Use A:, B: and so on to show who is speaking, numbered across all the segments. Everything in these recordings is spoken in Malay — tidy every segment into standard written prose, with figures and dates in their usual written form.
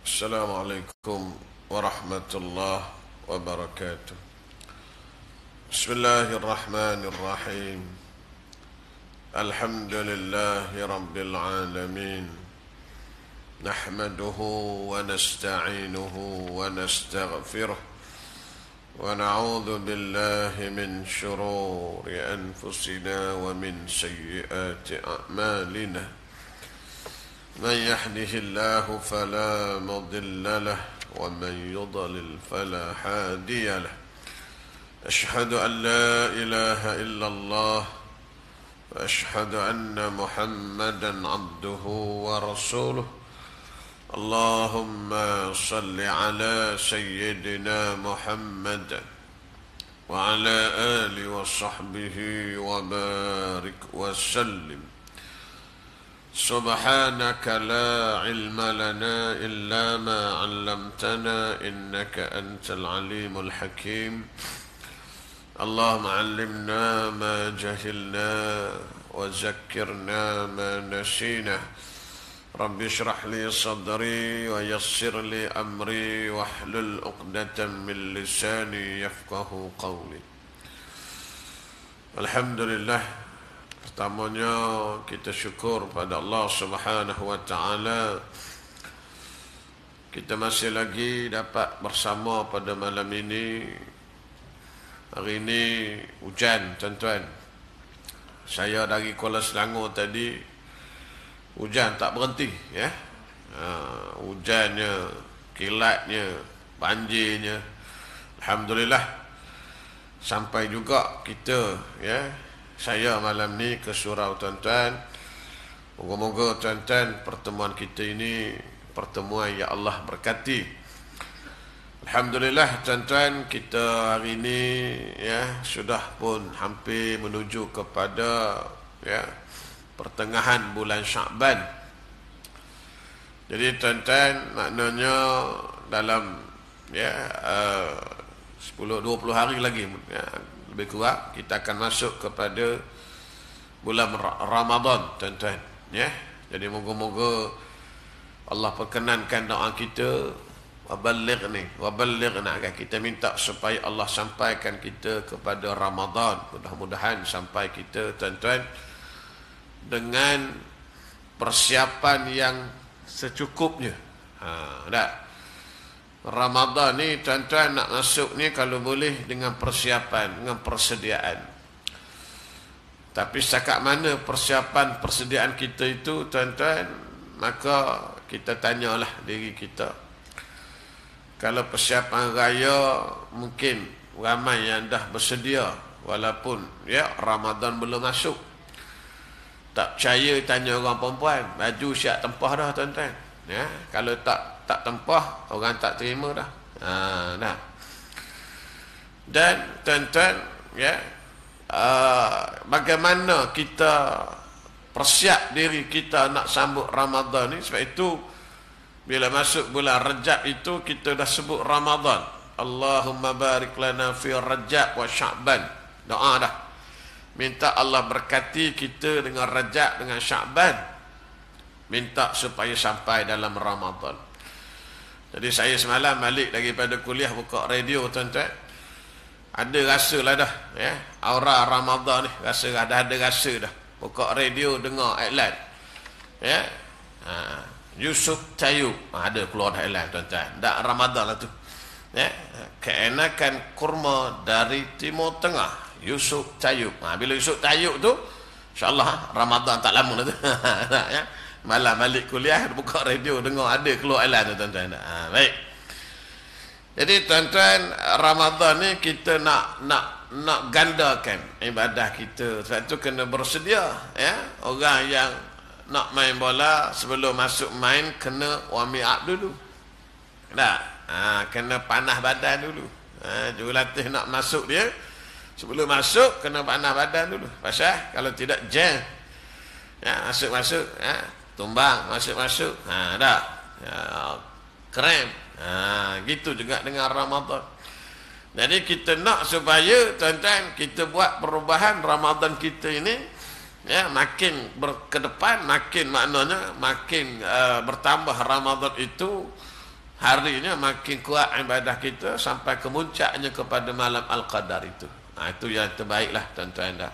A: السلام عليكم ورحمة الله وبركاته. بسم الله الرحمن الرحيم. الحمد لله رب العالمين، نحمده ونستعينه ونستغفره ونعوذ بالله من شرور أنفسنا ومن سيئات أعمالنا. من يهده الله فلا مضل له ومن يضلل فلا هادي له. أشهد أن لا إله إلا الله وأشهد أن محمدا عبده ورسوله. اللهم صل على سيدنا محمد وعلى آله وصحبه وبارك وسلم. سبحانك لا علم لنا إلا ما علمتنا إنك أنت العليم الحكيم. اللهم علمنا ما جهلنا وذكرنا ما نسينا. رب اشرح لي صدري ويسر لي أمري واحلل عقدة من لساني يفقه قولي. Alhamdulillah, pertamanya kita syukur pada Allah Subhanahu wa taala. Kita masih lagi dapat bersama pada malam ini. Hari ini hujan, tuan-tuan. Saya dari Kuala Selangor tadi, hujan tak berhenti, ya. Hujannya, kilatnya, banjirnya. Alhamdulillah, sampai juga kita, ya, saya malam ni ke surau tuan-tuan. Moga-moga tuan-tuan pertemuan kita ini pertemuan yang Allah berkati. Alhamdulillah tuan-tuan, kita hari ini, ya, sudah pun hampir menuju kepada, ya, pertengahan bulan Sya'ban. Jadi tuan-tuan, maknanya dalam, ya, 10-20 hari lagi, ya, lebih kurang kita akan masuk kepada bulan Ramadan, tuan-tuan, ya. Jadi moga-moga Allah perkenankan doa kita, waballighna, kita minta supaya Allah sampaikan kita kepada Ramadan. Mudah-mudahan sampai kita, tuan-tuan, dengan persiapan yang secukupnya. Ramadan ni tuan-tuan nak masuk ni kalau boleh dengan persiapan, dengan persediaan. Tapi setakat mana persiapan persediaan kita itu, tuan-tuan, maka kita tanyalah diri kita. Kalau persiapan raya mungkin ramai yang dah bersedia walaupun, ya, Ramadan belum masuk. Tak percaya tanya orang perempuan, baju siap tempah dah, tuan-tuan. Ya, kalau tak tempah, orang tak terima dah. Dah. Dan tuan-tuan, ya, bagaimana kita persiap diri kita nak sambut Ramadan ni. Sebab itu bila masuk bulan Rajab itu kita dah sebut Ramadan. Allahumma barik lana fi Rajab wa Sya'ban. Doa dah. Minta Allah berkati kita dengan Rajab, dengan Sya'ban. Minta supaya sampai dalam Ramadan. Jadi saya semalam balik daripada kuliah, buka radio, tuan-tuan. Ada rasa lah dah, ya, aura Ramadan ni. Dah ada rasa dah. Buka radio, dengar iklan, ya. Yusuf Tayyub, ada keluar dah iklan, tuan-tuan. Tak Ramadan lah tu, ya. Keenakan kurma dari Timur Tengah, Yusuf Tayyub. Bila Yusuf Tayyub tu, insyaAllah Ramadan tak lama lah tu. Ya. Malam balik kuliah, buka radio, dengar ada keluar iklan tu, tuan-tuan. Baik. Jadi tuan-tuan, Ramadan ni kita nak gandakan ibadah kita. Sebab tu kena bersedia, ya. Orang yang nak main bola, sebelum masuk main kena warm up dulu. Tak? Kena panah badan dulu. Jurulatih nak masuk dia, sebelum masuk kena panah badan dulu. Pasal kalau tidak jam, ya, masuk-masuk, ya, tumbang, masuk-masuk, dah, ya, krem. Gitu juga dengan Ramadan. Jadi kita nak supaya, tuan-tuan, kita buat perubahan Ramadan kita ini, ya, makin ke depan, makin maknanya makin bertambah Ramadan itu, harinya makin kuat ibadah kita sampai kemuncaknya kepada malam Al-Qadar itu. Itu yang terbaiklah tuan-tuan dah.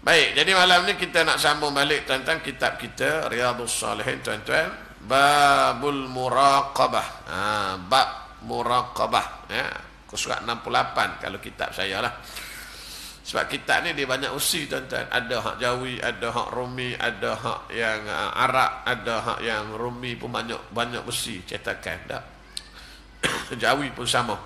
A: Baik, jadi malam ni kita nak sambung balik tentang kitab kita Riyadhus Shalihin tuan-tuan, Babul Muraqabah. Bab Muraqabah ya. Surat 68 kalau kitab saya lah. Sebab kitab ni dia banyak usi tuan-tuan. Ada hak Jawi, ada hak Rumi, ada hak yang Arab, ada hak yang Rumi pun banyak usi cetakan dak. Jawi pun sama.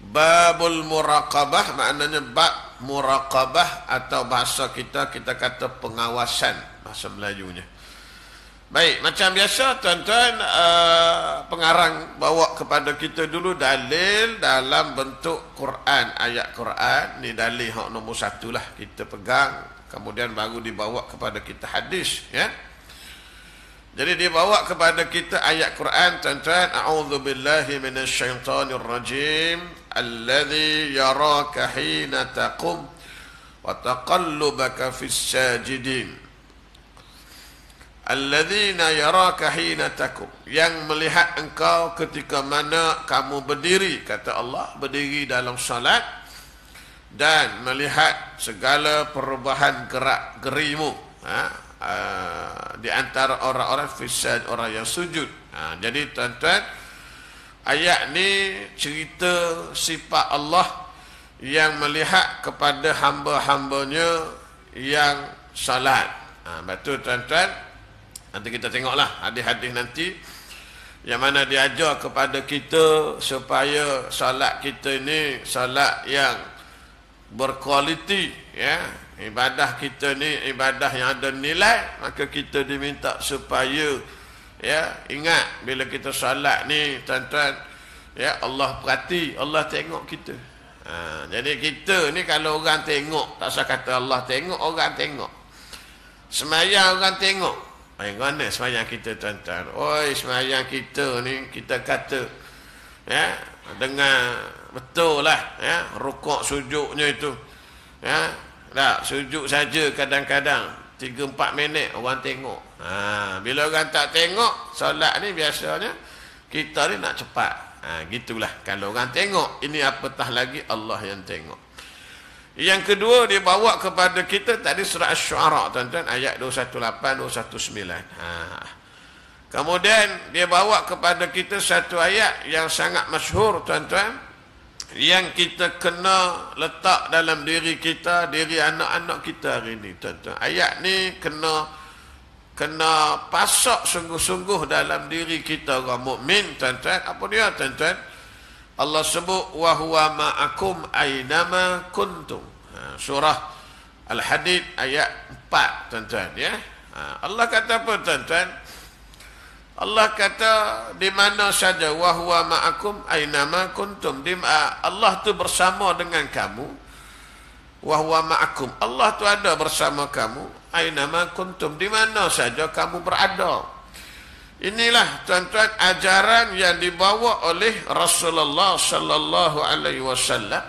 A: Babul Muraqabah maknanya bab muraqabah, atau bahasa kita kata pengawasan bahasa Melayunya. Baik, macam biasa tuan-tuan, pengarang bawa kepada kita dulu dalil dalam bentuk Quran, ayat Quran. Ni dalil hak nombor 1 lah kita pegang, kemudian baru dibawa kepada kita hadis ya. Jadi dia bawa kepada kita ayat Quran tuan-tuan, a'udzubillahi minasyaitonir rajim, alladzi yaraka hina taqum wa taqallubaka fis sajidin. Alladzina yaraka hina taqum, yang melihat engkau ketika mana kamu berdiri, kata Allah, berdiri dalam salat, dan melihat segala perubahan gerak gerimu di antara orang-orang fisad, orang yang sujud. Jadi tuan-tuan, ayat ni cerita sifat Allah yang melihat kepada hamba-hambanya yang salat. Betul tuan-tuan. Nanti kita tengoklah hadis-hadis nanti yang mana diajar kepada kita supaya salat kita ini salat yang berkualiti ya. Ibadah kita ni ibadah yang ada nilai, maka kita diminta supaya ya ingat bila kita salat ni tuan-tuan ya, Allah perhati, Allah tengok kita. Jadi kita ni kalau orang tengok, tak usah kata Allah tengok, orang tengok. Semayang orang tengok. Mana semayang kita tuan-tuan? Oi, semayang kita ni kita kata ya dengan betul lah ya, rukuk sujudnya itu ya. Tak, sujud saja kadang-kadang 3-4 minit orang tengok. Bila orang tak tengok, solat ni biasanya kita ni nak cepat. Gitulah kalau orang tengok, ini apatah lagi Allah yang tengok. Yang kedua dia bawa kepada kita tadi surah Asy-Syu'ara tuan-tuan, ayat 218 219. Kemudian dia bawa kepada kita satu ayat yang sangat masyhur tuan-tuan, yang kita kena letak dalam diri kita, diri anak-anak kita hari ni tuan-tuan. Ayat ni kena pasak sungguh-sungguh dalam diri kita orang mukmin tuan-tuan. Apa dia tuan-tuan? Allah sebut wa huwa ma'akum aynama kuntum. Surah Al-Hadid ayat 4 tuan-tuan ya. Allah kata apa tuan-tuan? Allah kata di mana saja, wa huwa ma'akum aynama kuntum. Allah tu bersama dengan kamu. Wa huwa ma'akum, Allah tu ada bersama kamu. Aynama kuntum, di mana saja kamu berada. Inilah tuan-tuan ajaran yang dibawa oleh Rasulullah sallallahu alaihi wasallam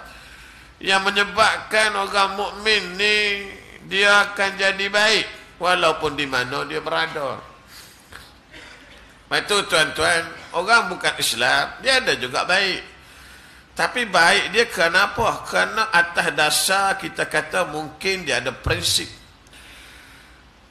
A: yang menyebabkan orang mukmin ni dia akan jadi baik walaupun di mana dia berada. Itu tuan-tuan, orang bukan Islam, dia ada juga baik. Tapi baik dia kerana apa? Kerana atas dasar kita kata mungkin dia ada prinsip.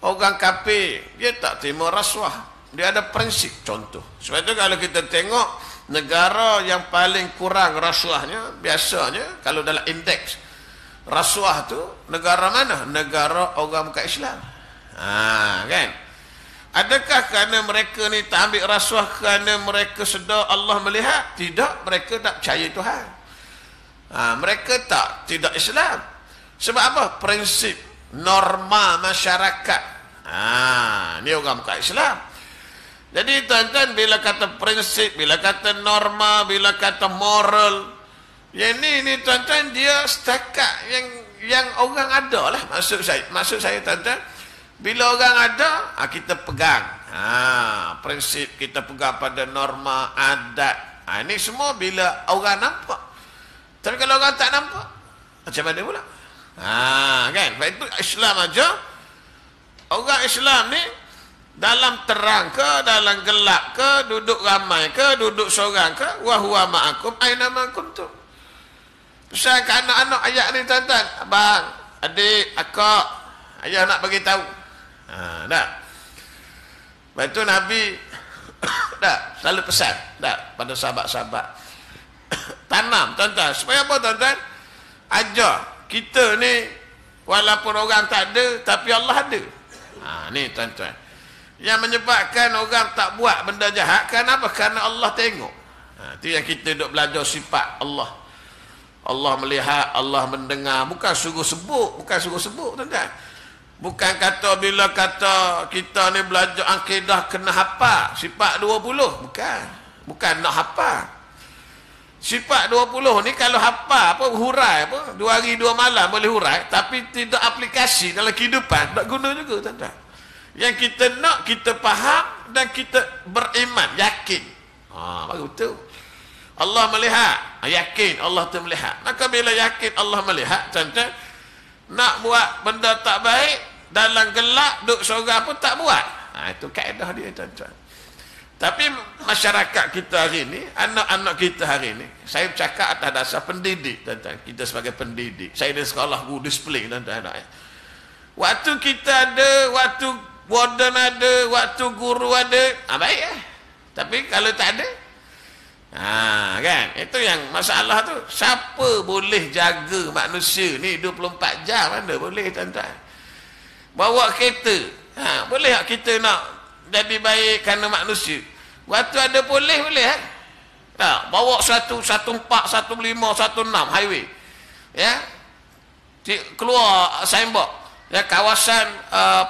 A: Orang kafir, dia tak terima rasuah. Dia ada prinsip, contoh. Sebab itu kalau kita tengok negara yang paling kurang rasuahnya, biasanya kalau dalam indeks rasuah tu, negara mana? Negara orang bukan Islam. Kan? Adakah kerana mereka ni tak ambil rasuah kerana mereka sedar Allah melihat? Tidak, mereka tak percaya Tuhan. Mereka tidak Islam. Sebab apa? Prinsip, norma masyarakat. Ni orang bukan Islam. Jadi tuan-tuan, bila kata prinsip, bila kata norma, bila kata moral, yang ni tuan-tuan, dia setakat yang orang ada lah. Maksud saya tuan-tuan, bila orang ada, kita pegang. Prinsip kita pegang pada norma, adat. Ini semua bila orang nampak. Tapi kalau orang tak nampak, macam mana pula? Kan? Sebab itu Islam aja. Orang Islam ni, Dalam terang ke, dalam gelap ke, duduk ramai ke, duduk seorang ke, wa huwa ma'akum aina ma kuntum. Pesan ke anak-anak ayat ni tuan-tuan, abang, adik, akak, ayah nak bagi tahu. Dah. Lepas tu Nabi dah selalu pesan dah pada sahabat-sahabat. Tanam tuan-tuan, supaya apa tuan-tuan? Ajar kita ni walaupun orang tak ada tapi Allah ada. Ni tuan-tuan. Yang menyebabkan orang tak buat benda jahat kenapa? Kerana Allah tengok. Itu yang kita duk belajar sifat Allah. Allah melihat, Allah mendengar, bukan suruh sebut, tuan-tuan. Bukan kata bila kata kita ni belajar akidah kena hafal sifat 20, bukan nak hafal. Sifat 20 ni kalau hafal apa hurai apa 2 hari 2 malam boleh hurai tapi tidak aplikasi dalam kehidupan tak guna juga tuan-tuan. Yang kita nak, kita faham dan kita beriman, yakin. Baru betul. Allah melihat, yakin Allah tu melihat. Maka bila yakin Allah melihat, tuan-tuan, nak buat benda tak baik, dalam gelap, duduk seorang pun tak buat. Itu kaedah dia, tuan-tuan. Tapi masyarakat kita hari ni, anak-anak kita hari ni, saya bercakap atas dasar pendidik, tuan-tuan. Kita sebagai pendidik. Saya di sekolah guru disiplin, tuan-tuan. Waktu kita ada, waktu warden ada, waktu guru ada, baik tapi kalau tak ada, kan, itu yang masalah tu. Siapa boleh jaga manusia ni 24 jam? Mana boleh tuan-tuan? Bawa kereta, boleh tak kita nak jadi baik kerana manusia? Waktu ada boleh bawa 114, 115, 16 highway, keluar signboard, kawasan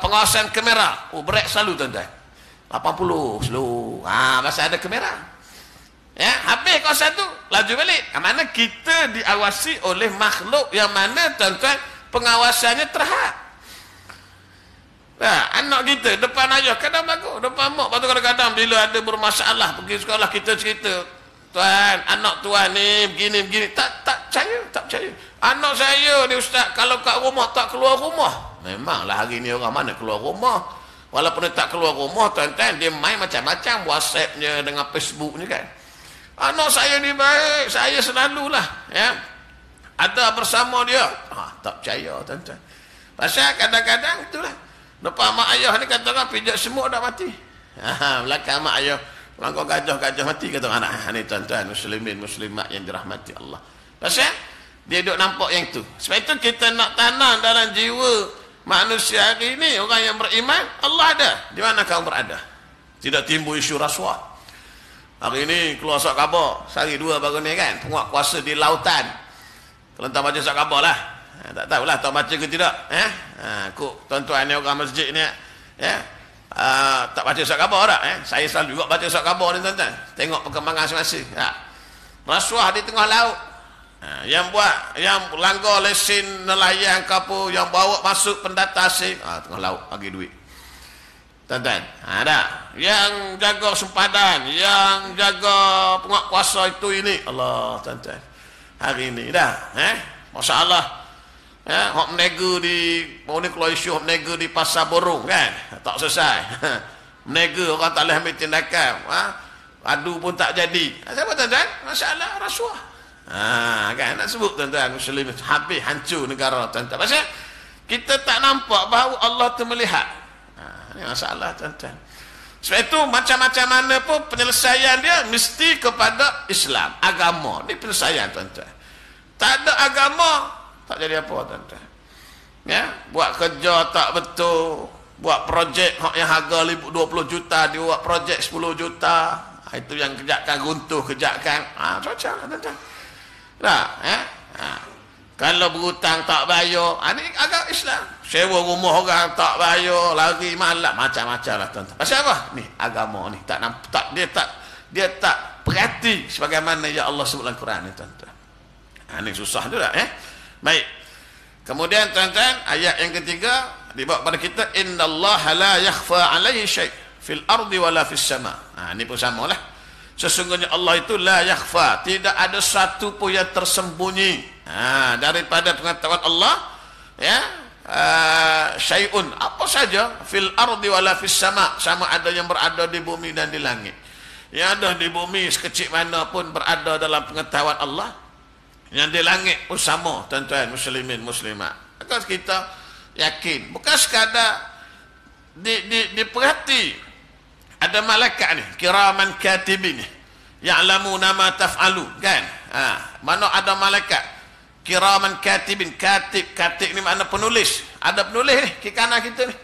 A: pengawasan kamera, brek selalu tuan-tuan, 80 slow, masa ada kamera, habis kawasan tu laju balik. Mana kita diawasi oleh makhluk yang mana tuan-tuan pengawasannya terhad. Anak kita depan ayah kadang bagus, depan mak, lepas tu kadang-kadang bila ada bermasalah pergi sekolah kita cerita, tuan, anak tuan ni begini tak percaya. Anak saya ni ustaz kalau kat rumah tak keluar rumah. Memanglah hari ni orang mana keluar rumah. Walaupun dia tak keluar rumah, tuan-tuan, dia main macam-macam WhatsApp-nya dengan Facebook-nya kan. Anak saya ni baik, saya selalulah ada bersama dia. Tak percaya tuan-tuan. Pasal kadang-kadang itulah, depan mak ayah ni kata orang pijak semut dah mati. Belakang mak ayah langkau gajah mati, kata anak. Ni tuan-tuan, muslimin muslimat yang dirahmati Allah. Pasal dia duk nampak yang tu. Sebab itu kita nak tanam dalam jiwa manusia hari ini, orang yang beriman, Allah ada. Di mana kamu berada? Tidak timbul isu rasuah. Hari ini keluar surat khabar, sehari 2 baru ni kan, penguat kuasa di lautan. Kalau tak baca surat khabar lah. Tak tahulah tak baca ke tidak. Kok tuan-tuan ni orang masjid ni, tak baca surat khabar tak? Saya selalu juga baca surat khabar ni tuan-tuan. Tengok perkembangan semasa. Rasuah di tengah laut. Yang buat, yang langgar lesen nelayan ke apa, yang bawa masuk pendata asing, tengah laut bagi duit tuan-tuan. Ada yang jaga sempadan, yang jaga penguat kuasa itu ini, Allah tuan-tuan. Hari ini dah masalah hak menega di ni keluar isu hak menega di Pasar Borong kan, tak selesai. Menega orang tak boleh ambil tindakan, adu pun tak jadi. Siapa tuan-tuan? Masalah rasuah. Kan nak sebut tuan-tuan, muslim habis hancur negara tuan-tuan. Pasal kita tak nampak bahawa Allah tu melihat. Ini masalah tuan-tuan. Sebab itu macam-macam mana pun penyelesaian dia mesti kepada Islam, agama. Ini penyelesaian tuan-tuan. Tak ada agama tak jadi apa tuan-tuan. Buat kerja tak betul, buat projek yang harga 20 juta dia buat projek 10 juta. Itu yang kejakkan runtuh, kejakkan. Macam tuan-tuan. Kalau berhutang tak bayar, ini agak Islam. Sewa rumah orang tak bayar, lari malam, macam-macam lah tuan-tuan. Pasal apa? Ni agama ni tak nampak, dia tak perhati sebagaimana ya Allah sebut dalam Quran ni tuan-tuan. Ini susah tu tak? Baik. Kemudian tuan-tuan, ayat yang ketiga dibawa pada kita, innallaha la yakhfa alaihi syai' fil ardi wala fis sama. Ini pun samalah. Sesungguhnya Allah itu la yakhfa, tidak ada satu pun yang tersembunyi daripada pengetahuan Allah, syai'un, apa saja, fil ardi wala fis sama, sama ada yang berada di bumi dan di langit. Yang ada di bumi sekecil mana pun berada dalam pengetahuan Allah, yang di langit pun sama, tuan-tuan muslimin muslimat. Maka kita yakin, bukan sekadar diperhati ada malaikat ni, kiraman katibin ni, ya'lamuna ma taf'alu, kan? Mana ada malaikat kiraman katibin, katib ni makna penulis. Ada penulis ni kiri kanan kita ni.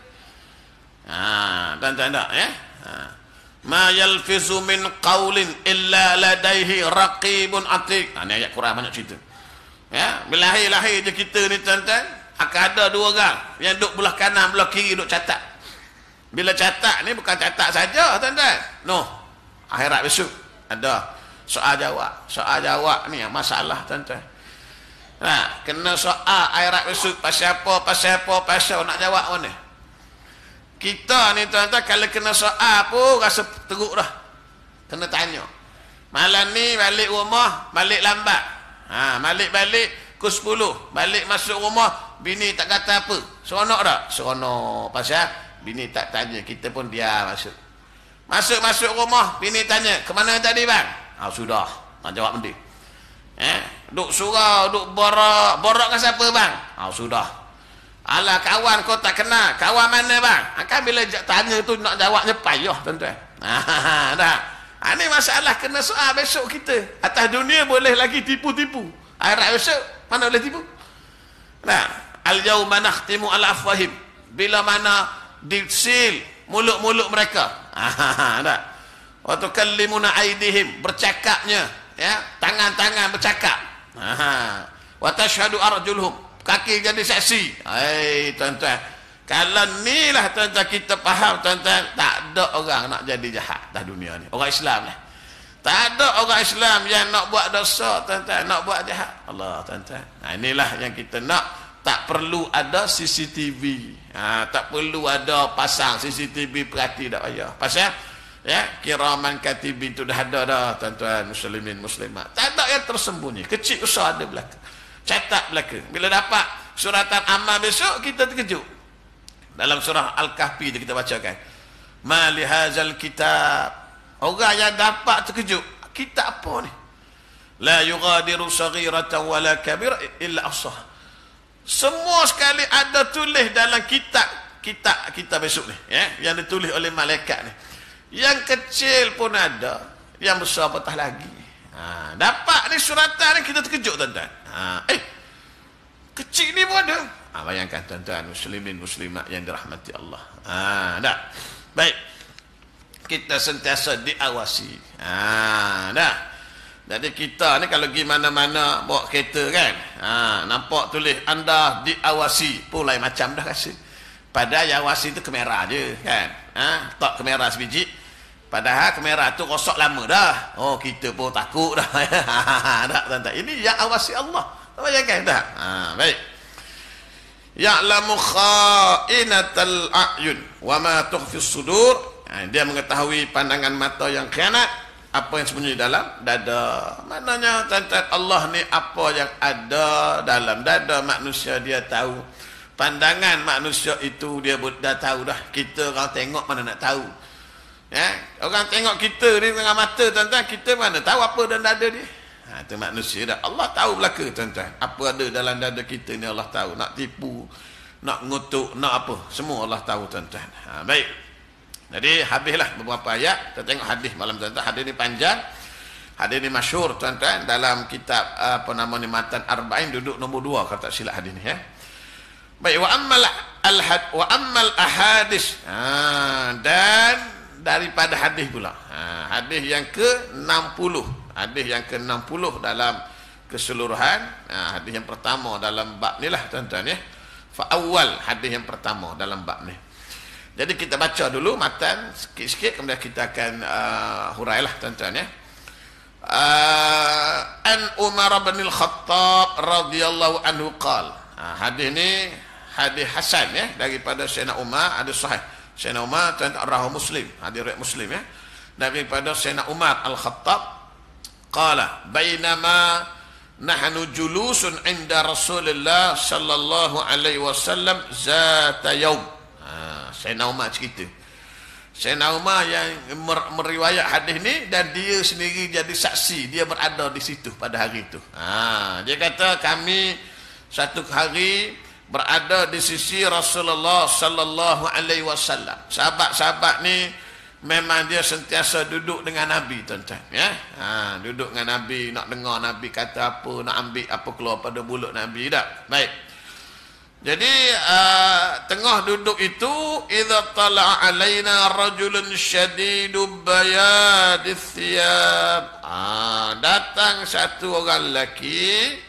A: Tuan-tuan tak ya? Ma yalfizu min qaulin illa ladaihi raqibun atid. Ni ayat Quran banyak cerita. Ya, bila lahir je kita ni tuan-tuan, akan ada dua orang yang duduk belah kanan belah kiri duduk catat. Bila catat ni bukan catat saja tuan-tuan. No. Akhirat besok ada soal jawab ni yang masalah tuan-tuan. Kena soal akhirat besok pasal apa nak jawab mana? Kita ni tuan-tuan kalau kena soal pun rasa teruk dah. Kena tanya. Malam ni balik rumah, balik lambat. Balik ke 10. Balik masuk rumah, bini tak kata apa. Seronok tak? Seronok. Pasal bini tak tanya, kita pun diam masuk. Masuk rumah, bini tanya, ke mana tadi bang? Sudah. Nak jawab benda. Duk surau, duk borak dengan siapa bang? Sudah. Alah kawan kau tak kenal, kawan mana bang? Kan bila tanya tu nak jawabnya payah tuan-tuan. Dah. Ini masalah kena soal besok kita. Atas dunia boleh lagi tipu-tipu. Akhirat besok mana boleh tipu? Nah, al-yauma nakhtimu ala afwahim. Bila mana disil mulut-mulut mereka. Dah. Wa tukallimuna aydihim, bercakapnya ya, tangan-tangan bercakap. Wa tashhadu arjuluhum, kaki jadi saksi. Tuan-tuan, kalau ni lah tuan-tuan kita faham tuan-tuan, tak ada orang nak jadi jahat dah dunia ni. Orang Islam lah. Tak ada orang Islam yang nak buat dosa tuan-tuan, nak buat jahat. Allah tuan-tuan. Inilah yang kita nak. Tak perlu ada CCTV. Tak perlu ada pasang CCTV, perhati tak payah. Pasal ya, kiraman katibin tu dah ada dah tuan-tuan muslimin muslimat. Tak ada yang tersembunyi. Kecil besar ada belaka. Catat belaka. Bila dapat suratan amal besok, kita terkejut. Dalam surah Al-Kahfi kita bacakan, ma li hadzal kitab. Orang yang dapat terkejut, kitab apa ni? La yughadiru saghiratan wala kabira illa ahsah. Semua sekali ada tulis dalam kitab besok ni, ya, yang ditulis oleh malaikat ni. Yang kecil pun ada, yang besar patah lagi. Dapat ni suratan ni kita terkejut tuan-tuan. Kecil ni pun ada. Bayangkan tuan-tuan muslimin muslimat yang dirahmati Allah. Dah. Baik. Kita sentiasa diawasi. Dah. Jadi kita ni kalau pergi mana-mana bawa kereta kan, nampak tulis anda diawasi, pun lain macam dah rasa. Padahal yang awasi tu kamera je kan. Tak kamera sebiji. Padahal kamera tu rosak lama dah. Kita pun takut dah. Dah tuan-tuan. Ini yang awasi Allah. Bayangkan dah. Baik. Ya'lamu kha'inatal a'yun wa ma tukhfis sudur. Dia mengetahui pandangan mata yang khianat, apa yang sembunyi dalam dada. Maknanya tuan-tuan, Allah ni apa yang ada dalam dada manusia dia tahu. Pandangan manusia itu dia dah tahu dah. Kita orang tengok mana nak tahu. Ya, orang tengok kita ni dengan mata tuan-tuan, kita mana tahu apa dalam dada dia. Itu manusia dah. Allah tahu belaka tuan-tuan. Apa ada dalam dada kita ni Allah tahu. Nak tipu, nak ngutuk, nak apa, semua Allah tahu tuan-tuan. Baik. Jadi habislah beberapa ayat. Kita tengok hadis malam tuan-tuan. Hadis ni panjang. Hadis ni masyhur tuan-tuan dalam kitab apa nama ni Matan Arba'in, duduk nombor 2 kalau tak silap hadis ni ya. Baik, wa ammal ahadis. Dan daripada hadis pula. Hadis yang ke-60. Hadis yang ke-60 dalam keseluruhan. Hadis yang pertama dalam bab ni lah tuan-tuan ya. Fa awal, hadis yang pertama dalam bab ni. Jadi kita baca dulu matan sikit-sikit, kemudian kita akan hurailah tuan-tuan ya. An Umar bin Al-Khattab radhiyallahu anhu qala. Hadis ni hadis hasan ya, daripada Sayyidina Umar, hadis sahih. Sayyidina Umar tuan-tuan rawahu Muslim, hadis riwayat Muslim ya. Daripada Sayyidina Umar Al-Khattab qala bainama nahnu julusun inda Rasulullah sallallahu alaihi wasallam zata yaum. Sayyidina Umar cerita. Sayyidina Umar yang meriwayat hadis ni dan dia sendiri jadi saksi, dia berada di situ pada hari itu. Dia kata kami satu hari berada di sisi Rasulullah sallallahu alaihi wasallam. Sahabat-sahabat ni memang dia sentiasa duduk dengan Nabi, tuan-tuan, ya. Duduk dengan Nabi, nak dengar Nabi kata apa, nak ambil apa keluar pada mulut Nabi dak. Baik. Jadi tengah duduk itu, idza tala'a alaina rajulun syadidub bayadith thiyab. Datang satu orang lelaki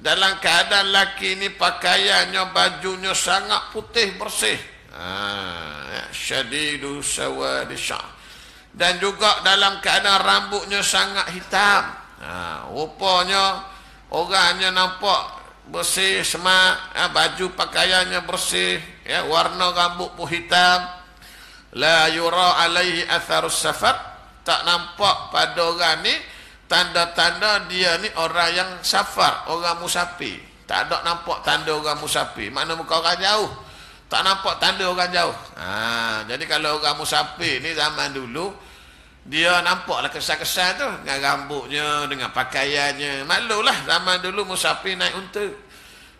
A: dalam keadaan lelaki ini pakaiannya, bajunya sangat putih bersih. Syadidu sawadi sya'r. Dan juga dalam keadaan rambutnya sangat hitam. Rupanya orangnya nampak bersih, semak, baju pakaiannya bersih, ya, warna rambut pun hitam. La yura alaihi atharus safar. Tak nampak pada orang ni tanda-tanda dia ni orang yang safar, orang musafir. Tak ada nampak tanda orang musafir. Mana muka orang jauh, tak nampak tanda orang jauh. Jadi kalau orang musafir ni zaman dulu, dia nampaklah kesan-kesan tu dengan rambutnya, dengan pakaiannya. Maklulah zaman dulu musafir naik unta.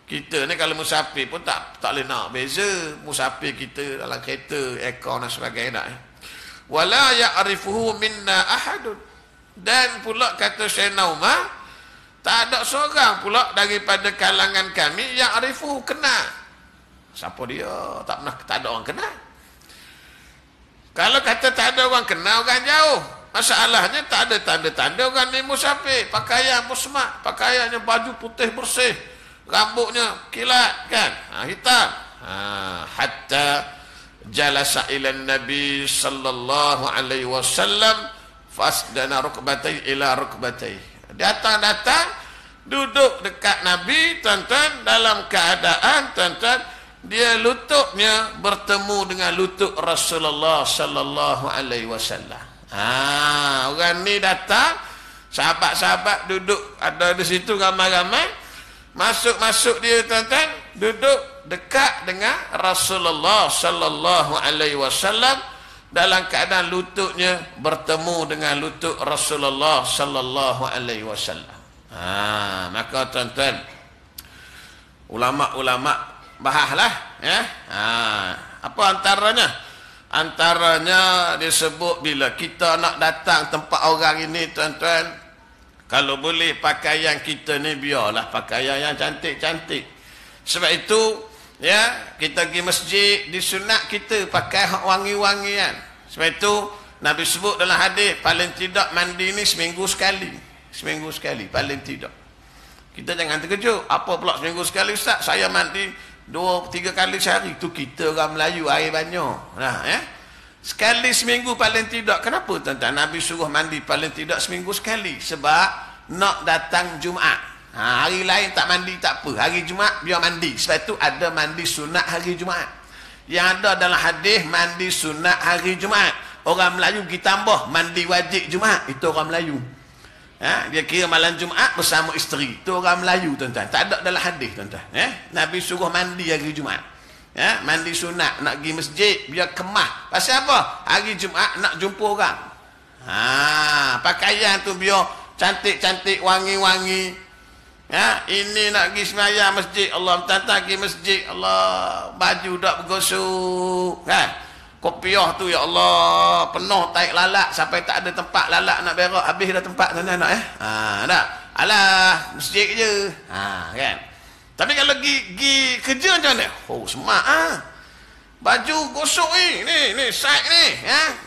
A: Kita ni kalau musafir pun tak boleh nak beza musafir kita dalam kereta, aircon dan sebagainya. Wala ya'rifuhu minna ahadun. Dan pula kata Sayyidina Umar, tak ada seorang pula daripada kalangan kami yang arifuhu kenal. Siapa dia? Tak ada orang kenal. Kalau kata tak ada orang kenal, orang jauh. Masalahnya tak ada tanda-tanda orang ni musafir. Pakaian pun semak, pakaiannya baju putih bersih, rambutnya kilat kan, hitam. Hatta jalasa ila Nabi sallallahu alaihi wasallam fasdana rukbatai ila rukbatai. Datang duduk dekat Nabi, tuan-tuan, dalam keadaan, tuan-tuan, dia lututnya bertemu dengan lutut Rasulullah sallallahu alaihi wasallam. Orang ni datang, sahabat-sahabat duduk ada di situ ramai-ramai, masuk dia, tuan-tuan, duduk dekat dengan Rasulullah sallallahu alaihi wasallam dalam keadaan lututnya bertemu dengan lutut Rasulullah sallallahu alaihi wasallam. Maka tuan-tuan, ulama-ulama bahaslah, ya. Apa antaranya? Antaranya disebut bila kita nak datang tempat orang ini, tuan-tuan, kalau boleh pakaian kita ni biarlah pakaian yang cantik-cantik. Sebab itu, ya, kita pergi masjid, disunat kita pakai hak wangi-wangian. Sebab itu Nabi sebut dalam hadis, paling tidak mandi ni seminggu sekali. Seminggu sekali paling tidak. Kita jangan terkejut, apa pula seminggu sekali Ustaz? Saya mandi 2-3 kali sehari. Tu kita orang Melayu air banyak. Ya. Sekali seminggu paling tidak. Kenapa tuan-tuan Nabi suruh mandi paling tidak seminggu sekali? Sebab nak datang Jumaat. Hari lain tak mandi tak apa, hari Jumaat biar mandi. Sebab itu ada mandi sunat hari Jumaat. Yang ada dalam hadis mandi sunat hari Jumaat. Orang Melayu kita tambah mandi wajib Jumaat. Itu orang Melayu. Dia kira malam Jumaat bersama isteri. Itu orang Melayu, tuan-tuan. Tak ada dalam hadis, tuan-tuan. Nabi suruh mandi hari Jumaat. Mandi sunat, nak pergi masjid biar kemah. Pasal apa? Hari Jumaat nak jumpa orang. Pakaian tu biar cantik-cantik, wangi-wangi. Ini nak pergi sembahyang masjid, Allah mentantang pergi masjid, Allah baju tak bergosok, kan? Kopiah tu, ya Allah, penuh taik lalak sampai tak ada tempat lalak nak berak, habis dah tempat tuan-tuan nak, tak? Alah, masjid je, kan? Tapi kalau pergi kerja macam mana? Semak, baju gosok ni side ni,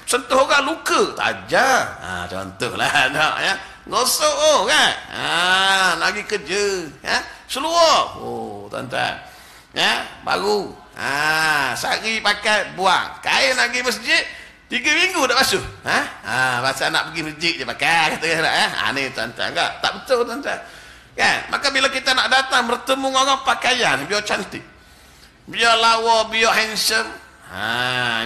A: sentuh orang luka, tajam, contohlah, tak, ya? Gosok, kan? Nak pergi kerja, seluar, tuan-tuan, baru, sehari pakai buang, kain nak pergi masjid 3 minggu dah basuh, pasal nak pergi masjid je pakai, kata, ni tuan-tuan, tak betul, tuan-tuan, kan? Maka bila kita nak datang bertemu orang, pakaian biar cantik, biar lawa, biar handsome.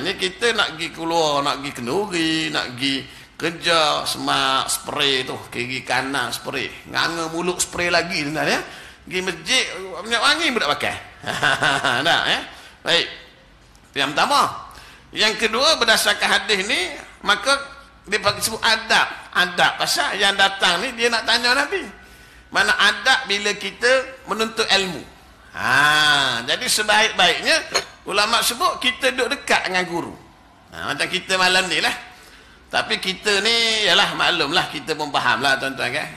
A: Ini kita nak pergi keluar, nak pergi kenduri, nak pergi
B: kerja semak spray tu, kiri kanan spray, nganga mulut spray lagi tuan ya. Pergi masjid minyak wangi pun tak pakai. Nah ya. Baik. Yang pertama. Yang kedua, berdasarkan hadis ni, maka dia pakai sebut adab. Adab pasal yang datang ni dia nak tanya Nabi. Mana adab bila kita menuntut ilmu. Jadi sebaik-baiknya ulama sebut kita duduk dekat dengan guru. Macam kita malam ni lah. Tapi kita ni yalah maklumlah, kita pun faham lah tuan-tuan kan.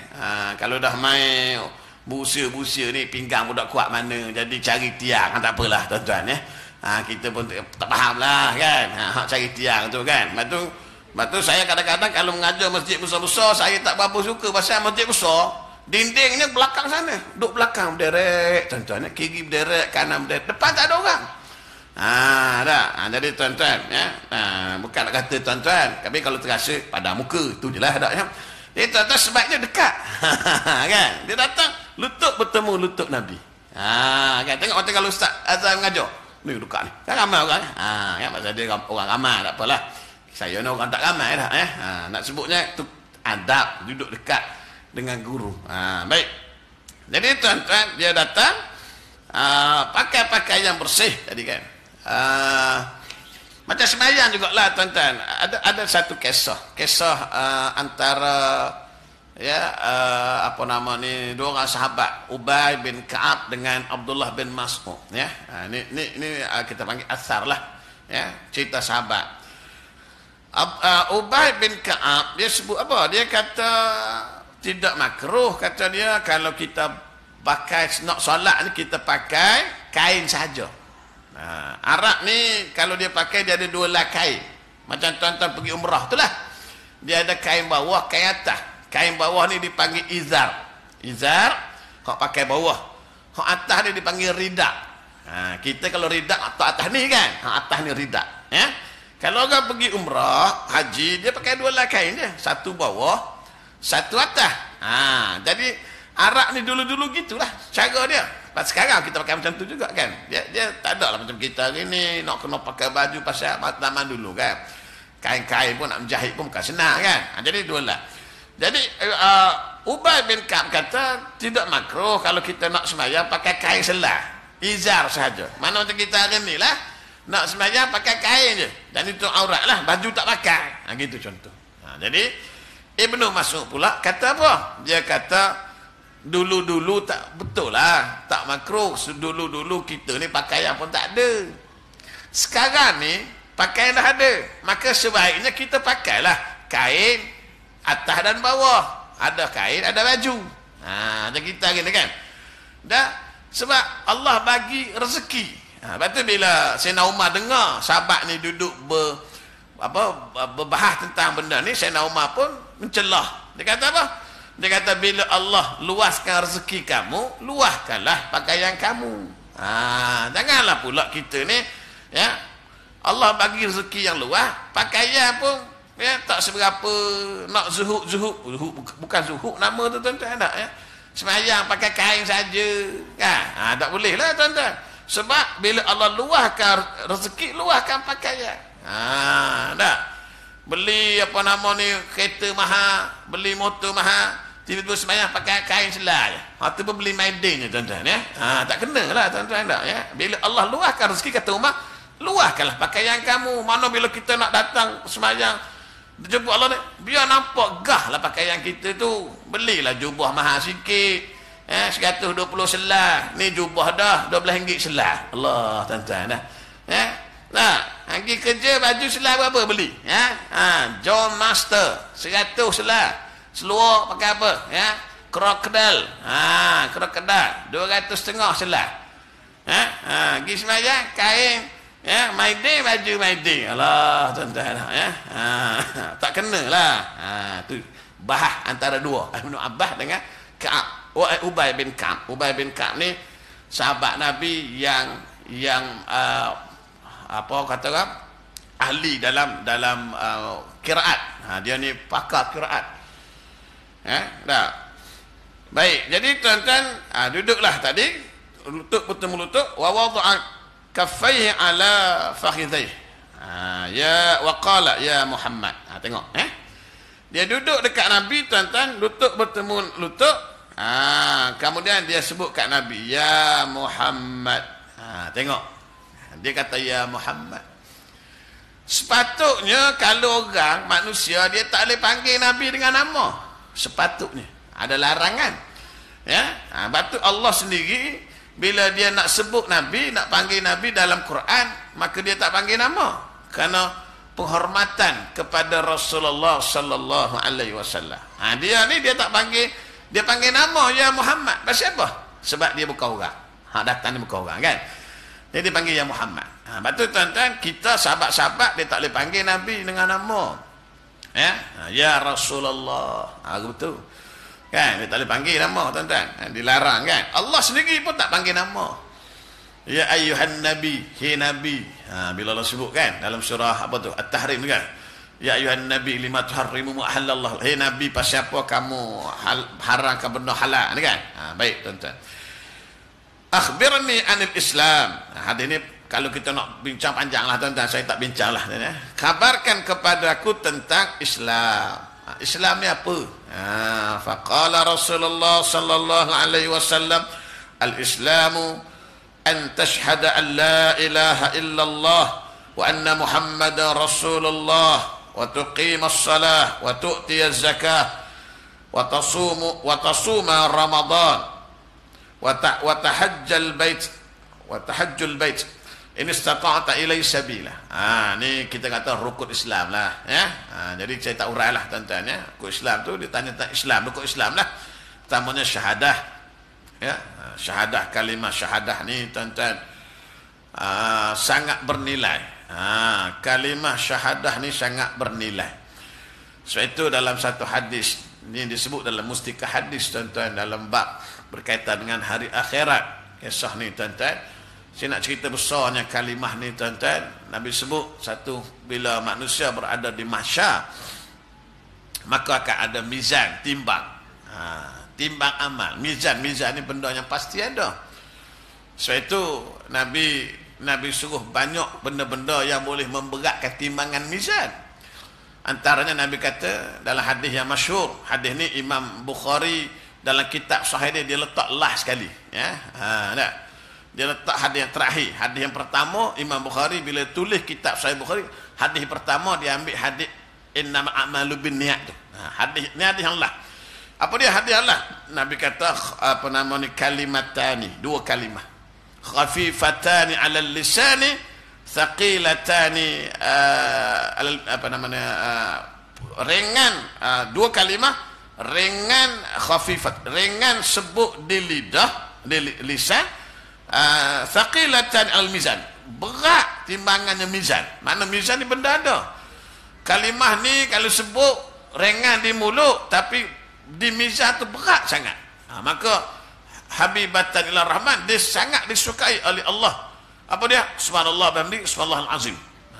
B: Kalau dah main busia-busia ni pinggang budak kuat mana, jadi cari tiang tak apalah tuan-tuan ya. Kita pun tak faham lah kan. Cari tiang tu kan. Lepas tu saya kadang-kadang kalau mengajar masjid besar-besar, saya tak berapa suka pasal masjid besar, dindingnya belakang sana, duduk belakang berderet tuan-tuan, kiri berderet, kanan berderet, depan tak ada orang. Jadi tuan-tuan ya, bukan nak kata tuan-tuan, tapi kalau terasa pada muka tu je lah ya. Jadi tuan-tuan sebaiknya dekat. Kan? Dia datang lutut bertemu lutut Nabi. Kan? Tengok macam kalau Ustaz Azhar mengajar ni dekat ni. Kan ramai orang kan pasal dia orang ramai tak apalah. Saya ni orang tak ramai dah nak sebutnya tu adab duduk dekat dengan guru. Baik. Jadi tuan-tuan dia datang pakai pakaian yang bersih tadi kan. Macam sembahyang jugalah tuan-tuan. Ada satu kisah antara apa nama ni, dua orang sahabat, Ubay bin Ka'ab dengan Abdullah bin Mas'ud ya. Ini kita panggil asar lah ya, cerita sahabat. Ubay bin Ka'ab dia sebut apa? Dia kata tidak makruh, kata dia kalau kita pakai nak solat ni kita pakai kain saja. Arab ni kalau dia pakai dia ada dua lah kain. Macam tuan-tuan pergi umrah tu lah. Dia ada kain bawah, kain atas. Kain bawah ni dipanggil izar. Izar, kau pakai bawah. Kau atas ni dipanggil ridak. Kita kalau ridak atau atas ni kan. Atas ni ridak. Ya? Kalau orang pergi umrah, haji, dia pakai dua lah kain dia. Satu bawah, satu atas. Jadi Arab ni dulu-dulu gitulah cara dia. Pas sekarang kita pakai macam tu juga kan. Dia tak ada lah macam kita hari ni nak kena pakai baju pasal zaman dulu kan. Kain-kain pun nak menjahit pun bukan senang kan. Jadi dua lah. Jadi Ubay bin Ka'ab kata tidak makruh kalau kita nak sembahyang pakai kain selah, izar sahaja. Mana macam kita hari ni lah nak sembahyang pakai kain je. Dan itu aurat lah, baju tak pakai. Gitu contoh. Jadi Ibnu Mas'ud pula kata apa? Dia kata dulu-dulu tak betul lah, tak makruh. Dulu-dulu kita ni pakaian pun tak ada. Sekarang ni pakaian dah ada. Maka sebaiknya kita pakailah kain atas dan bawah. Ada kain, ada baju. Macam kita gini kan. Dah, sebab Allah bagi rezeki. Lepas tu bila Sayyidina Umar dengar sahabat ni duduk berbahas tentang benda ni, Sayyidina Umar pun mencelah. Dia kata apa? Dia kata bila Allah luaskan rezeki kamu, luahkanlah pakaian kamu. Janganlah pula kita ni ya, Allah bagi rezeki yang luas, pakaian pun ya tak seberapa, nak zuhud bukan zuhud nama tu tuan-tuan tak ya. Sembahyang pakai kain saja kan. Tak boleh lah tuan-tuan. Sebab bila Allah luahkan rezeki, luahkan pakaian. Tak. Beli apa nama ni kereta mahal, beli motor mahal, tiba-tiba sembahyang pakai kain selah je. Tu pun beli maidin je tuan-tuan ya. Tak kena lah tuan-tuan tak ya. Bila Allah luahkan rezeki, kata Umar, luahkanlah pakaian kamu. Mana bila kita nak datang sembahyang jumpa Allah ni, biar nampak gah lah pakaian kita tu. Belilah jubah mahal sikit 120 selah. Ni jubah dah RM12 selah. Allah tuan-tuan dah ya. Pergi kerja baju selah berapa beli John Master 100 selah. Seluar pakai apa ya, krokodil krokodil 250 selah. Pergi sembahyang kain ya, maidin, baju maidin. Allah tuan-tuan ya. Tak kenalah. Tu bahas antara dua, Ibnu Abbas dengan Ka'ab. Ubay bin Ka'ab. Ubay bin Ka'ab ni sahabat Nabi yang apa kata orang, ahli dalam qiraat. Dia ni pakar qiraat. Dah. Baik, jadi tuan-tuan duduklah tadi lutut bertemu lutut, wa wada'a kaffaihi ala fakhidhaihi. Ya wa qala ya Muhammad. Tengok Dia duduk dekat Nabi, tuan-tuan, lutut bertemu lutut. Kemudian dia sebut kat Nabi, ya Muhammad. Tengok. Dia kata ya Muhammad. Sepatutnya kalau orang manusia dia tak boleh panggil Nabi dengan nama. Sepatutnya ada larangan. Ya, batu Allah sendiri bila dia nak sebut Nabi, nak panggil Nabi dalam Quran, maka dia tak panggil nama. Kerana penghormatan kepada Rasulullah sallallahu alaihi wasallam. Dia ni dia tak panggil, dia panggil nama ya Muhammad. Pasal apa? Sebab dia bukan orang. Datang ni bukan orang kan. Jadi dia panggil ya Muhammad. Betul tuan-tuan, kita sahabat-sahabat dia tak boleh panggil Nabi dengan nama. Ya Rasulullah. Betul. Kan, dia tak boleh panggil nama tuan-tuan. Dilarang kan. Allah sendiri pun tak panggil nama. Ya ayyuhan nabi, hi nabi. Bila Allah sebut kan dalam surah apa tu? At-Tahrim kan. Ya ayyuhan nabi lima tuharrimu ma halallah. Hey nabi, pasal apa kamu haramkan benda halal ni kan? Baik tuan-tuan. Akhbirni anil Islam. Hadis ni kalau kita nak bincang panjang lah tuan-tuan, saya tak bincang lah. Kabarkan kepadaku tentang Islam. Islam ni apa? Faqala Rasulullah sallallahu alaihi wasallam, al-Islamu an tashhada an la ilaha illallah wa anna Muhammadar Rasulullah wa tuqima as-salah wa tu'ti az-zakah wa tasuma Ramadan wa tahajjal bait in istata'ta ilai sabila. Ni kita kata rukun Islam lah ya. Jadi saya tak urailah tuan-tuan ya. Rukun Islam tu ditanya tentang Islam, rukun Islam lah. Pertamanya syahadah ya. Syahadah, kalimah syahadah ni tuan-tuan sangat bernilai. Kalimah syahadah ni sangat bernilai. Sebab itu dalam satu hadis ni disebut dalam mustika hadis tuan-tuan, dalam bab berkaitan dengan hari akhirat. Kisah ni tuan-tuan, saya nak cerita besarnya kalimah ni tuan-tuan. Nabi sebut satu, bila manusia berada di mahsyar, maka akan ada mizan, timbang. Timbang amal. Mizan ni benda yang pasti ada. Sebab itu Nabi suruh banyak benda-benda yang boleh memberatkan timbangan mizan. Antaranya Nabi kata dalam hadis yang masyhur, hadis ni Imam Bukhari dalam kitab sahih dia letak last sekali ya. Dia letak hadis yang terakhir. Hadis yang pertama Imam Bukhari bila tulis kitab Sahih Bukhari, hadis pertama dia ambil hadis innamal a'malu binniyat tu. Hadis ni hadis yang lah. Apa dia hadis Allah? Nabi kata apa nama ni, kalimatani, dua kalimah. Khafifatani 'alal lisani, thaqilatani apa namanya ringan, dua kalimah ringan, khafifat, ringan sebut di lidah, di lisan, thaqilatan al-mizan, berat timbangannya mizan. Mana mizan ni benda ada. Kalimah ni kalau sebut ringan di mulut tapi di mizan tu berat sangat. Maka habibatan ila rahman, dia sangat disukai oleh Allah. Apa dia? Subhanallah bihamdi, subhanallahal azim.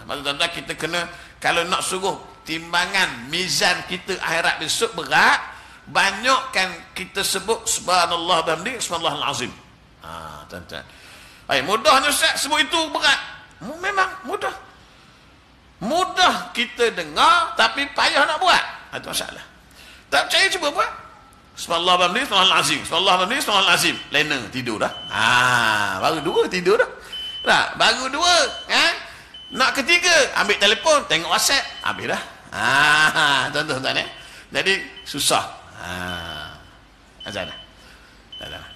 B: Maksudnya kita kena, kalau nak suruh timbangan mizan kita akhirat besok berat, banyakkan kita sebut subhanallah bihamdi, subhanallahal azim. Tuan-tuan. Baik, mudahnya Ustaz sebut itu berat. Memang mudah. Mudah kita dengar tapi payah nak buat. Itu masalah. Tak percaya cuba buat. Subhanallah bihamdihi subhanallahal azim. Subhanallah bihamdihi subhanallahal azim. Lena tidur dah. Baru dua tidur dah. Baru dua, nak ketiga ambil telefon, tengok WhatsApp, habis dah. Tuan-tuan Jadi susah. Azan dah. Dah.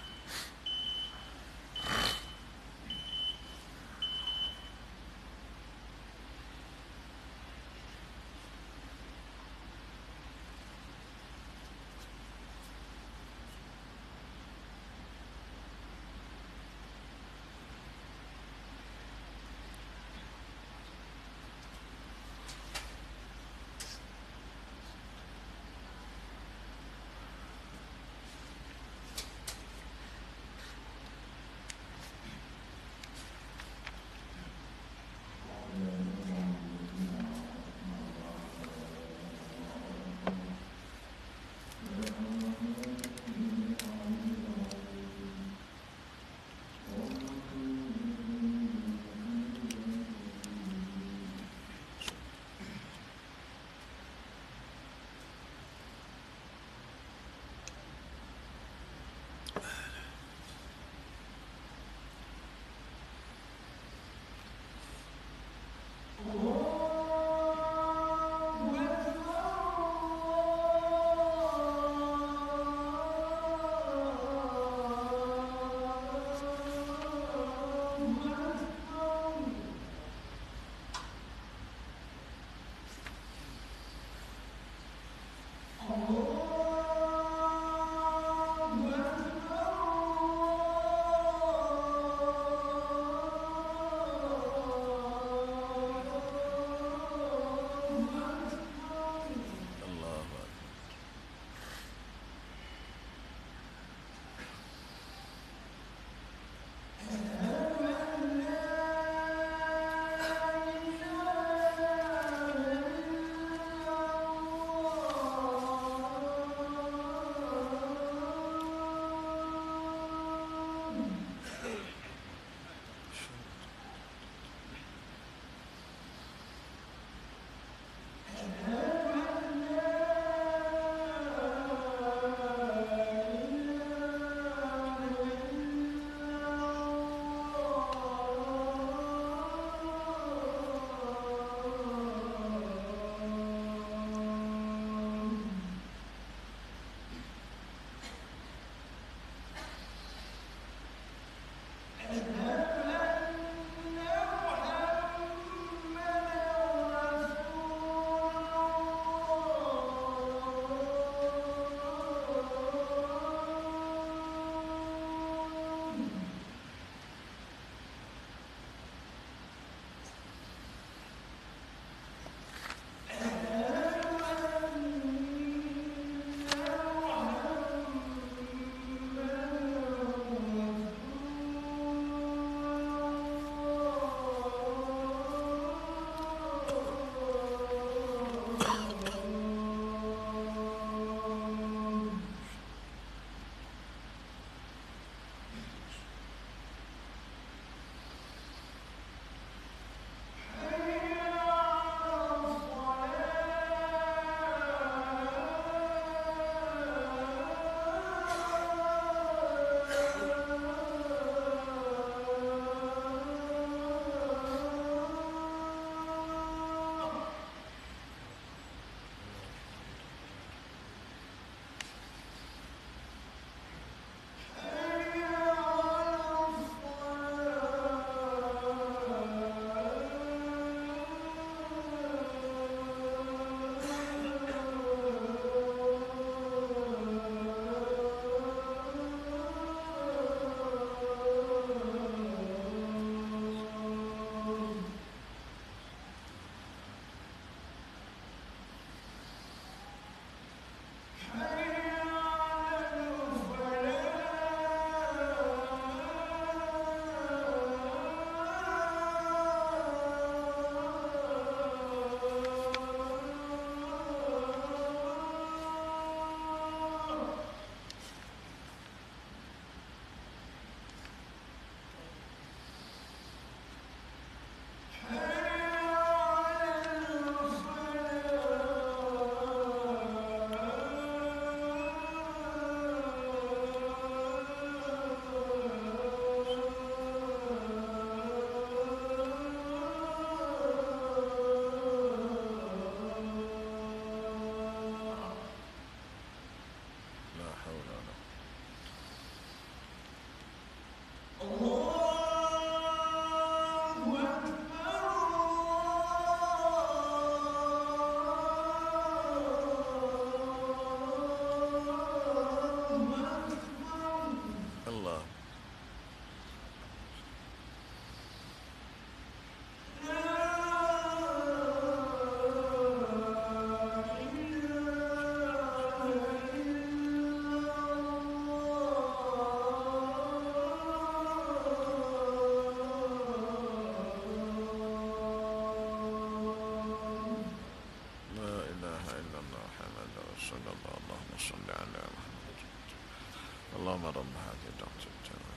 A: اللهم رب هذه الدعوة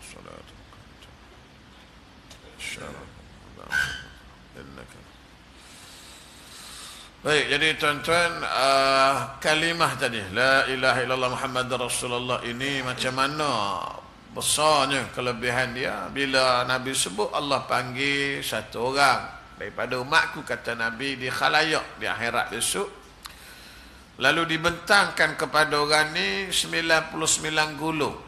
A: الصلاة الشرف إنك. Baik, jadi tuan-tuan, kalimah tadi la ilaha illallah Muhammad Rasulullah ini macam mana besarnya kelebihan dia. Bila Nabi sebut, Allah panggil satu orang daripada umatku, kata Nabi, di khalayak di akhirat besok, lalu dibentangkan kepada orang ni 99 gulung.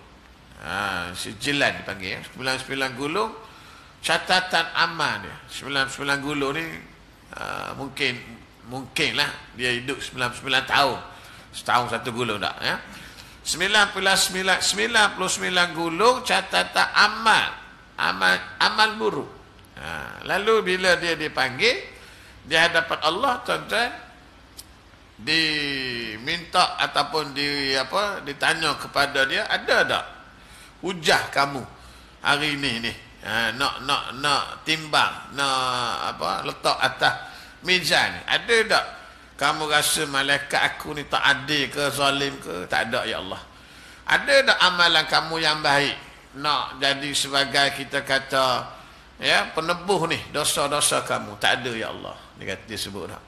A: Sijilan dipanggil, 99 gulung catatan amal dia. 99 gulung ni mungkinlah dia hidup 99 tahun. Setahun satu gulung tak, ya. 99 gulung catatan amal buruk. Lalu bila dia dipanggil di hadapan Allah, tuan-tuan, diminta ataupun ditanya kepada dia, ada tak hujah kamu hari ini nak timbang, nak letak atas meja ni, ada tak kamu rasa malaikat aku ni tak adil ke, zalim ke? Tak ada, ya Allah. Ada tak amalan kamu yang baik nak jadi sebagai, kita kata, ya, penebuh ni dosa-dosa kamu? Tak ada, ya Allah. Dia sebut tak.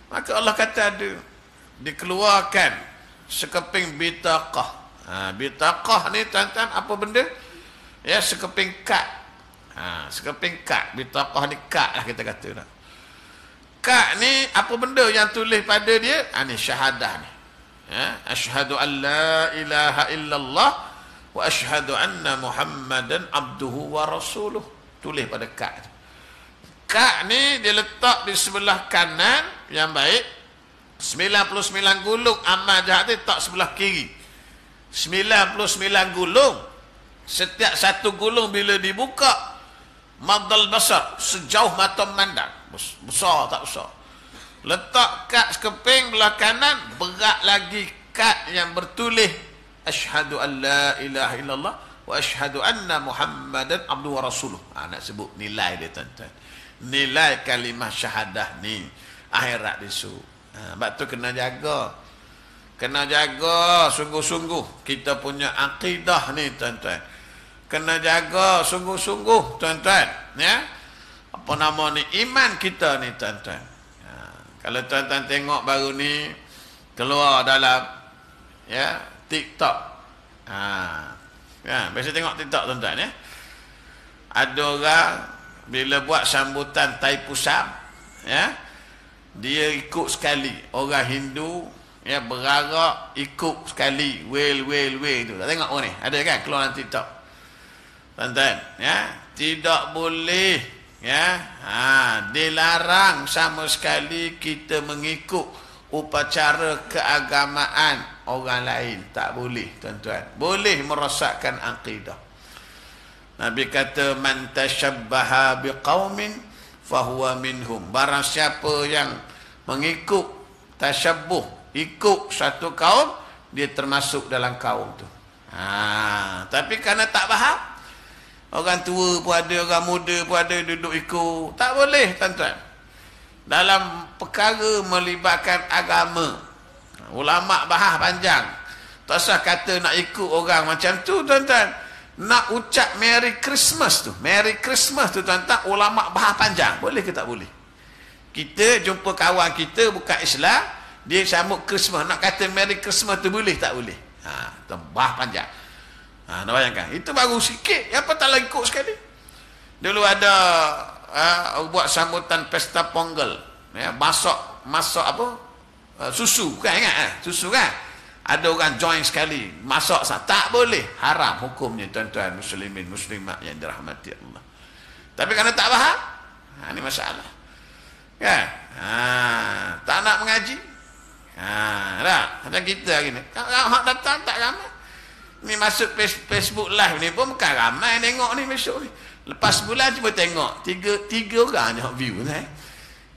A: Maka Allah kata ada. Dikeluarkan sekeping bitaqah. Bitaqah ni, tuan-tuan, apa benda? Ya, sekeping kad. Sekeping kad. Bitaqah ni kad lah, kita kata tak. Kad ni apa benda yang tulis pada dia? Ni syahadah ni. Ya, asyhadu an la ilaha illallah wa asyhadu anna Muhammadan abduhu wa rasuluh. Tulis pada kad. Kad ni dia letak di sebelah kanan yang baik. 99 gulung amal jahat ni tak sebelah kiri. 99 gulung. Setiap satu gulung bila dibuka, madal basar, sejauh mata memandang. Besar tak besar. Letak kad sekeping belah kanan, berat lagi kad yang bertulis asyhadu an la ilaha illallah wa asyhadu anna Muhammadan abduhu wa rasuluh. Nak sebut nilai dia, tuan-tuan. Nilai kalimah syahadah ni akhirat esok. Sebab tu kena jaga. Kena jaga sungguh-sungguh kita punya akidah ni, tuan-tuan. Kena jaga sungguh-sungguh, tuan-tuan, ya. Apa nama ni, iman kita ni, tuan-tuan. Kalau tuan-tuan tengok baru ni keluar dalam, ya, TikTok. Biasa tengok TikTok, tuan-tuan, ya. Ada orang bila buat sambutan Taipusam, ya, dia ikut sekali. Orang Hindu, ya, berarak ikut sekali, well tu. Tak tengok ni, ada kan keluar dalam TikTok, tuan-tuan, ya. Tidak boleh, ya, dilarang sama sekali kita mengikut upacara keagamaan orang lain. Tak boleh, tuan-tuan. Boleh merosakkan akidah. Nabi kata, man tashabbaha biqaumin fahuwa minhum. Barang siapa yang mengikut, tashabbuh, ikut satu kaum, dia termasuk dalam kaum tu. Tapi kerana tak faham, orang tua pun ada, orang muda pun ada, duduk ikut. Tak boleh, tuan-tuan. Dalam perkara melibatkan agama, ulama' bahas panjang. Tak usah kata nak ikut orang macam tu, tuan-tuan. Nak ucap Merry Christmas tu, Merry Christmas tu, tuan-tuan, ulama' bahas panjang. Boleh ke tak boleh? Kita jumpa kawan kita bukan Islam, dia sambut Christmas, nak kata Merry Christmas tu boleh tak boleh? Bahas panjang. Nak bayangkan, itu baru sikit. Apa tak lagi ikut sekali? Dulu ada buat sambutan pesta Pongal, ya, masak apa? Susu, kan ingat? Susu kan? Ada orang join sekali, masak. Tak boleh, haram hukumnya, tuan-tuan muslimin muslimat yang dirahmati Allah. Tapi kerana tak faham, ini masalah. Kan? Tak nak mengaji. Macam kita hari ni. Hak datang tak ramai. Ni masuk Facebook live ni pun bukan ramai tengok ni besok ni. Lepas bulan cuba tengok. Tiga orang je view ni.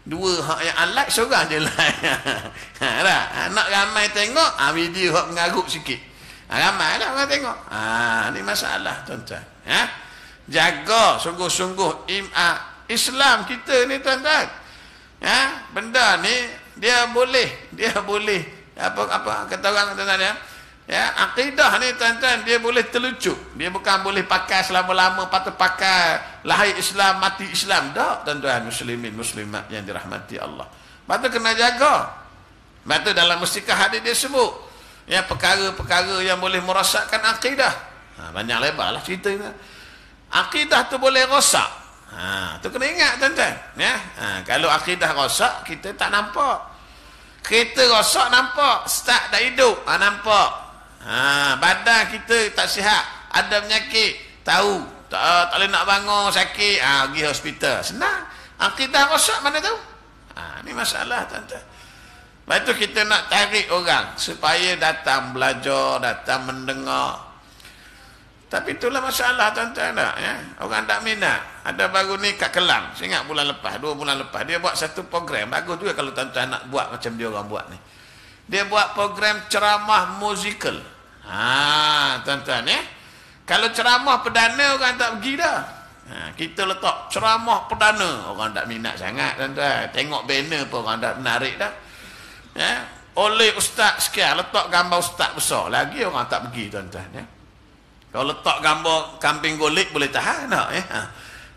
A: Dua hak yang unlike, seorang je like. Nak ramai tengok, video hak mengarut sikit. Ramai lah orang tengok. Ni masalah, tuan-tuan. Jaga sungguh-sungguh Islam kita ni, tuan-tuan. Benda ni dia boleh apa kata orang, tuan-tuan, ya. Ya, akidah ni, tuan-tuan, dia boleh terlucup. Dia bukan boleh pakai selama-lama, patut pakai lahir Islam, mati Islam. Tak, tuan-tuan muslimin muslimat yang dirahmati Allah. Lepas tu kena jaga. Lepas tu dalam mustikah hadis dia sebut, ya, perkara-perkara yang boleh merosakkan akidah. Banyak lebar lah ceritanya. Akidah tu boleh rosak. Tu kena ingat, tuan-tuan, ya. Kalau akidah rosak, kita tak nampak. Kereta rosak nampak, start dah hidup, nampak. Badan kita tak sihat, ada penyakit, tahu, tak boleh nak bangun, sakit, pergi hospital, senang. Akidah rosak mana tahu. Ni masalah, tuan-tuan.
B: Lepas tu kita nak tarik orang supaya datang belajar, datang mendengar. Tapi itulah masalah tuan-tuan tak, ya? Orang tak minat. Ada baru ni kat Kelang, saya ingat bulan lepas, 2 bulan lepas, dia buat satu program. Bagus juga kalau tuan-tuan nak buat macam dia orang buat ni. Dia buat program ceramah musikal. Tuan-tuan, ya? Kalau ceramah perdana orang tak pergi dah. Kita letak ceramah perdana, orang tak minat sangat tuan-tuan. Tengok banner pun orang tak menarik dah. Ya? Oleh ustaz sekian, letak gambar ustaz besar, lagi orang tak pergi tuan-tuan, ya? Kalau letak gambar kambing golek boleh tahan tak, ya?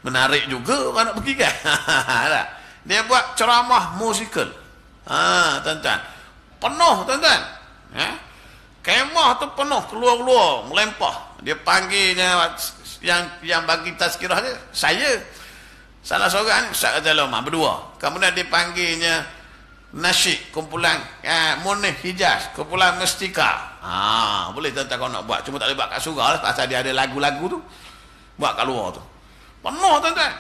B: Menarik juga orang nak pergi kan. Dia buat ceramah musikal. Tuan-tuan, penuh tuan-tuan, ya? Kemah tu penuh, keluar-keluar melempah. Dia panggilnya yang bagi tazkirah dia saya, salah seorang Ustaz Azal Umar, berdua. Kemudian dipanggilnya nasyid, kumpulan Munif Hijaz, kumpulan Mestika. Boleh tuan-tuan kalau nak buat, cuma tak boleh buat kat surau lah, pasal dia ada lagu-lagu tu, buat kat luar tu penuh tuan-tuan.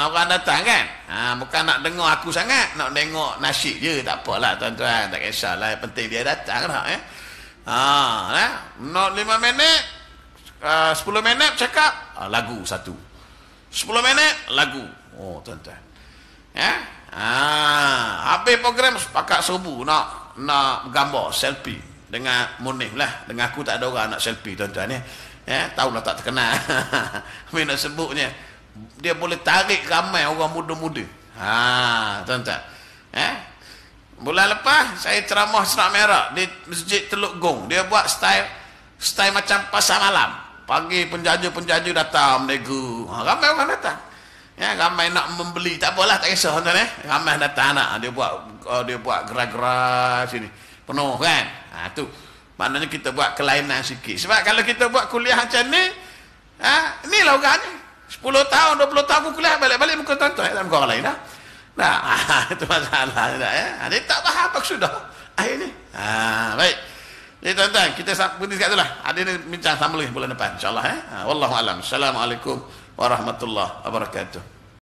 B: Orang datang kan, bukan nak dengar aku sangat, nak tengok nasyid je, tak apalah tuan-tuan, tak kisahlah, yang penting dia datang lah, ya. 5 minit 10 minit cakap lagu satu, 10 minit lagu. Tuan-tuan, ya. Habis program sepakat subuh nak gambar selfie dengan Munif lah, dengan aku tak ada orang nak selfie tuan-tuan, ya. Tahulah tak terkenal. Habis nak sebutnya dia boleh tarik ramai orang muda-muda. Tuan-tuan, ya. Bulan lepas saya ceramah Serak Merah di Masjid Teluk Gong. Dia buat style macam pasar malam. Pagi penjaja-penjaja datang menego. Ramai orang datang. Ya, ramai nak membeli, tak apalah, tak kisah tuan-tuan, ramai datang nak. Dia buat gerak-gerak sini. Penuh kan? Tu maknanya kita buat kelainan sikit. Sebab kalau kita buat kuliah macam ni, inilah orangnya. 10 tahun, 20 tahun aku kuliah, balik-balik muka tuan-tuan, tak muka orang lain dah. Itu masalah, ya. Dia tak faham maksudnya akhirnya. Baik. Jadi tuan-tuan, kita berhenti dekat itulah. Ada ni bincang sama lagi bulan depan, insya-Allah, ya. Wallahu alam. Assalamualaikum warahmatullahi wabarakatuh.